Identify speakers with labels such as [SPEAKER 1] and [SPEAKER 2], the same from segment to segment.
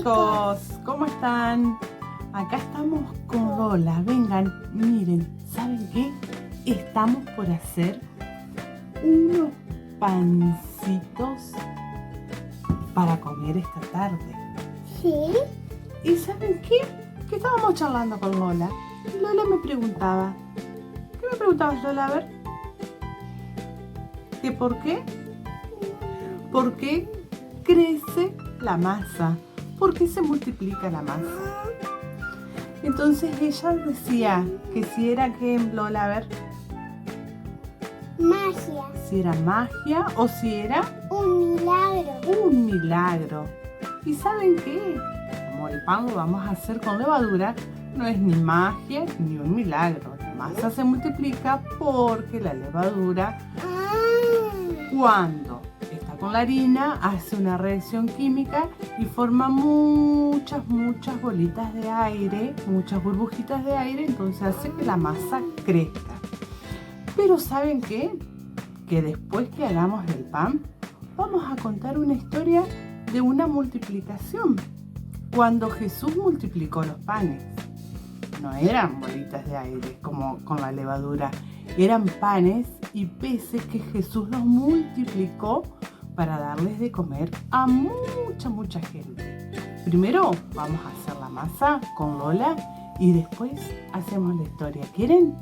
[SPEAKER 1] chicos, ¿cómo están? Acá estamos con Lola. Vengan, miren, ¿saben qué? Estamos por hacer unos pancitos para comer esta tarde.
[SPEAKER 2] Sí.
[SPEAKER 1] ¿Y saben qué? Que estábamos charlando con Lola. Y Lola me preguntaba. ¿Qué me preguntabas, Lola? A ver. ¿Que por qué? ¿Por qué crece la masa? ¿Por qué se multiplica la masa? Entonces ella decía que si era que, Lola, a ver,
[SPEAKER 2] Magia.
[SPEAKER 1] si era magia o si era
[SPEAKER 2] Un milagro.
[SPEAKER 1] un milagro. ¿Y saben qué? Como el pan lo vamos a hacer con levadura, no es ni magia ni un milagro. La masa se multiplica porque la levadura, cuando está con la harina, hace una reacción química y forma muchas bolitas de aire, muchas burbujitas de aire, entonces hace que la masa crezca. Pero ¿saben qué? Que después que hagamos el pan, vamos a contar una historia de una multiplicación. Cuando Jesús multiplicó los panes, no eran bolitas de aire como con la levadura, eran panes y peces que Jesús los multiplicó para darles de comer a mucha gente. Primero vamos a hacer la masa con Lola y después hacemos la historia. ¿Quieren?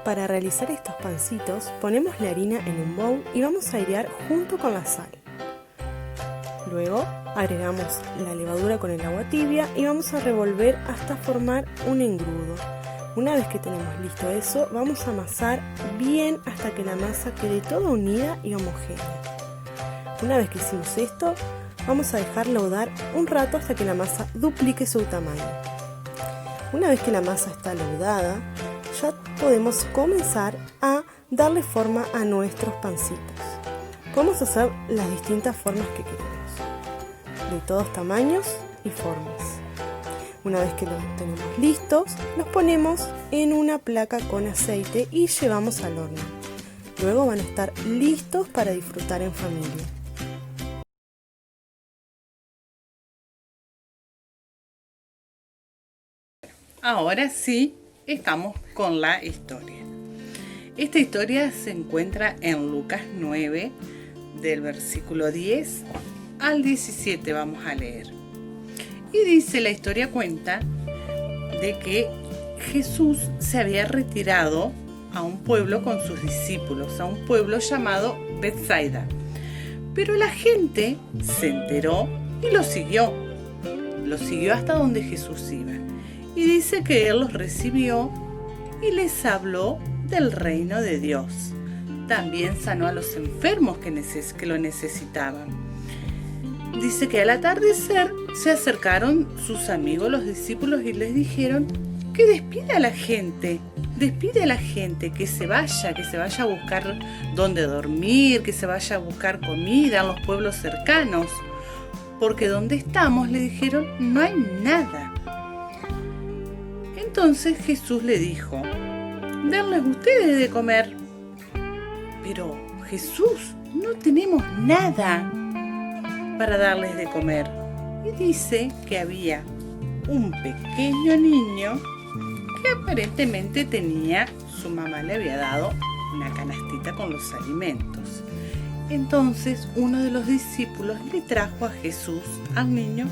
[SPEAKER 3] Para realizar estos pancitos, ponemos la harina en un bowl y vamos a airear junto con la sal. Luego agregamos la levadura con el agua tibia y vamos a revolver hasta formar un engrudo. Una vez que tenemos listo eso, vamos a amasar bien hasta que la masa quede toda unida y homogénea. Una vez que hicimos esto, vamos a dejar leudar un rato hasta que la masa duplique su tamaño. Una vez que la masa está leudada, ya podemos comenzar a darle forma a nuestros pancitos. Podemos hacer las distintas formas que queremos, de todos tamaños y formas. Una vez que los tenemos listos, los ponemos en una placa con aceite y llevamos al horno. Luego van a estar listos para disfrutar en familia.
[SPEAKER 1] Ahora sí, estamos con la historia. Esta historia se encuentra en Lucas 9, del versículo 10 al 17 vamos a leer. Y dice, la historia cuenta de que Jesús se había retirado a un pueblo con sus discípulos, a un pueblo llamado Betsaida. Pero la gente se enteró y lo siguió hasta donde Jesús iba. Y dice que Él los recibió y les habló del reino de Dios. También sanó a los enfermos que lo necesitaban. Dice que al atardecer se acercaron sus amigos, los discípulos, y les dijeron que despide a la gente, que se vaya a buscar dónde dormir, que se vaya a buscar comida en los pueblos cercanos, porque donde estamos, le dijeron, no hay nada. Entonces Jesús le dijo, denles ustedes de comer. Pero Jesús, no tenemos nada para darles de comer. Y dice que había un pequeño niño que aparentemente su mamá le había dado una canastita con los alimentos. Entonces uno de los discípulos le trajo a Jesús, al niño,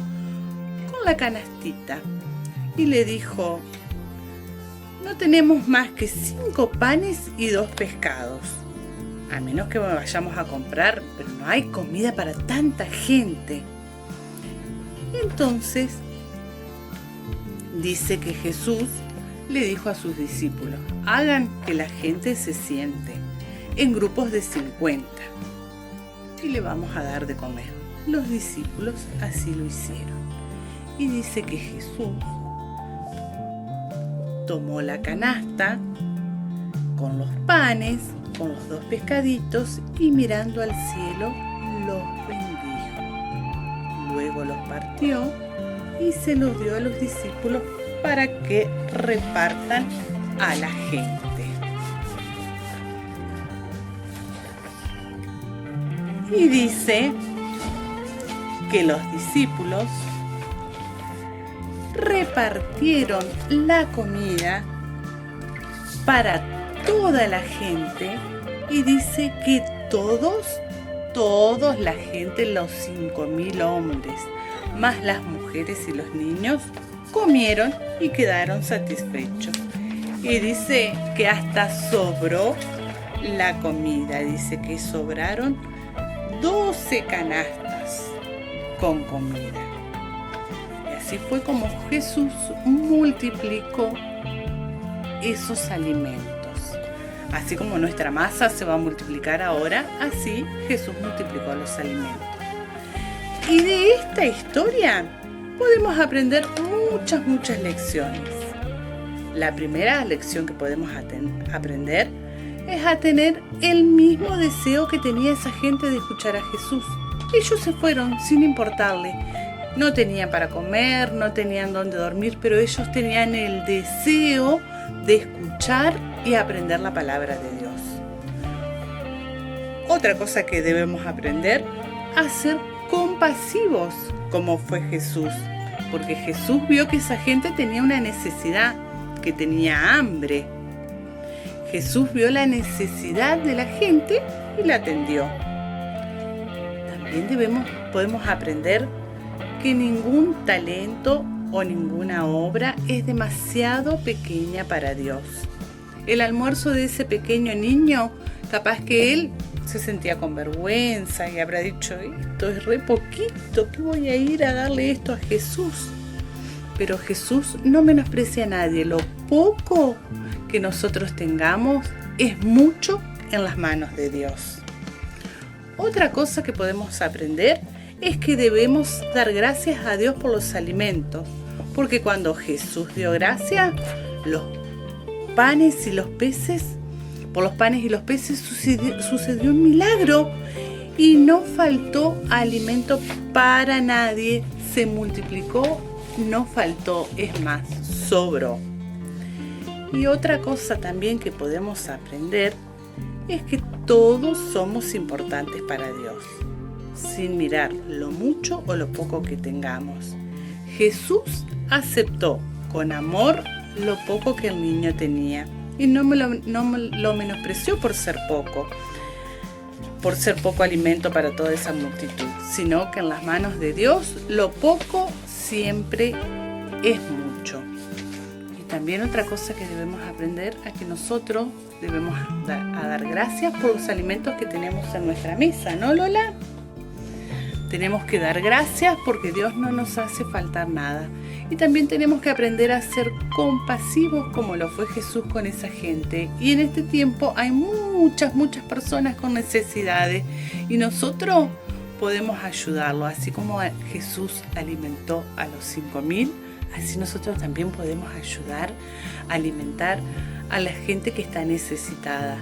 [SPEAKER 1] con la canastita y le dijo, no tenemos más que 5 panes y 2 pescados. A menos que vayamos a comprar, pero no hay comida para tanta gente. Entonces, dice que Jesús le dijo a sus discípulos, hagan que la gente se siente en grupos de 50 y le vamos a dar de comer. Los discípulos así lo hicieron. Y dice que Jesús tomó la canasta con los panes, con los 2 pescaditos y mirando al cielo los bendijo. Luego los partió y se los dio a los discípulos para que repartan a la gente. Y dice que los discípulos repartieron la comida para toda la gente y dice que todos la gente, los 5.000 hombres, más las mujeres y los niños, comieron y quedaron satisfechos. Y dice que hasta sobró la comida, dice que sobraron 12 canastas con comida. Y así fue como Jesús multiplicó esos alimentos. Así como nuestra masa se va a multiplicar ahora, así Jesús multiplicó los alimentos. Y de esta historia podemos aprender muchas lecciones. La primera lección que podemos aprender es a tener el mismo deseo que tenía esa gente de escuchar a Jesús. Ellos se fueron sin importarle. No tenían para comer, no tenían dónde dormir, pero ellos tenían el deseo de escuchar y aprender la palabra de Dios. Otra cosa que debemos aprender, a ser compasivos como fue Jesús, porque Jesús vio que esa gente tenía una necesidad, que tenía hambre. Jesús vio la necesidad de la gente y la atendió. También podemos aprender que ningún talento o ninguna obra es demasiado pequeña para Dios. El almuerzo de ese pequeño niño, capaz que él se sentía con vergüenza y habrá dicho, esto es re poquito, ¿qué voy a ir a darle esto a Jesús? Pero Jesús no menosprecia a nadie. Lo poco que nosotros tengamos es mucho en las manos de Dios. Otra cosa que podemos aprender es que debemos dar gracias a Dios por los alimentos, porque cuando Jesús dio gracias, por los panes y los peces sucedió un milagro y no faltó alimento para nadie, se multiplicó, no faltó, es más, sobró. Y otra cosa también que podemos aprender es que todos somos importantes para Dios, sin mirar lo mucho o lo poco que tengamos. Jesús aceptó con amor lo poco que el niño tenía y no lo menospreció por ser poco alimento para toda esa multitud, sino que en las manos de Dios lo poco siempre es mucho. Y también otra cosa que debemos aprender es que nosotros debemos dar gracias por los alimentos que tenemos en nuestra mesa, ¿no, Lola? Tenemos que dar gracias porque Dios no nos hace faltar nada. Y también tenemos que aprender a ser compasivos como lo fue Jesús con esa gente. Y en este tiempo hay muchas personas con necesidades y nosotros podemos ayudarlo. Así como Jesús alimentó a los 5.000, así nosotros también podemos ayudar a alimentar a la gente que está necesitada.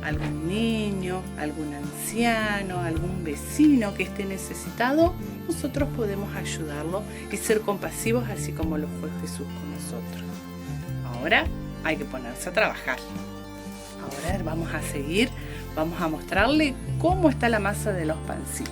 [SPEAKER 1] Algún niño, algún anciano, algún vecino que esté necesitado, nosotros podemos ayudarlo y ser compasivos así como lo fue Jesús con nosotros. Ahora hay que ponerse a trabajar. Ahora vamos a mostrarle cómo está la masa de los pancitos.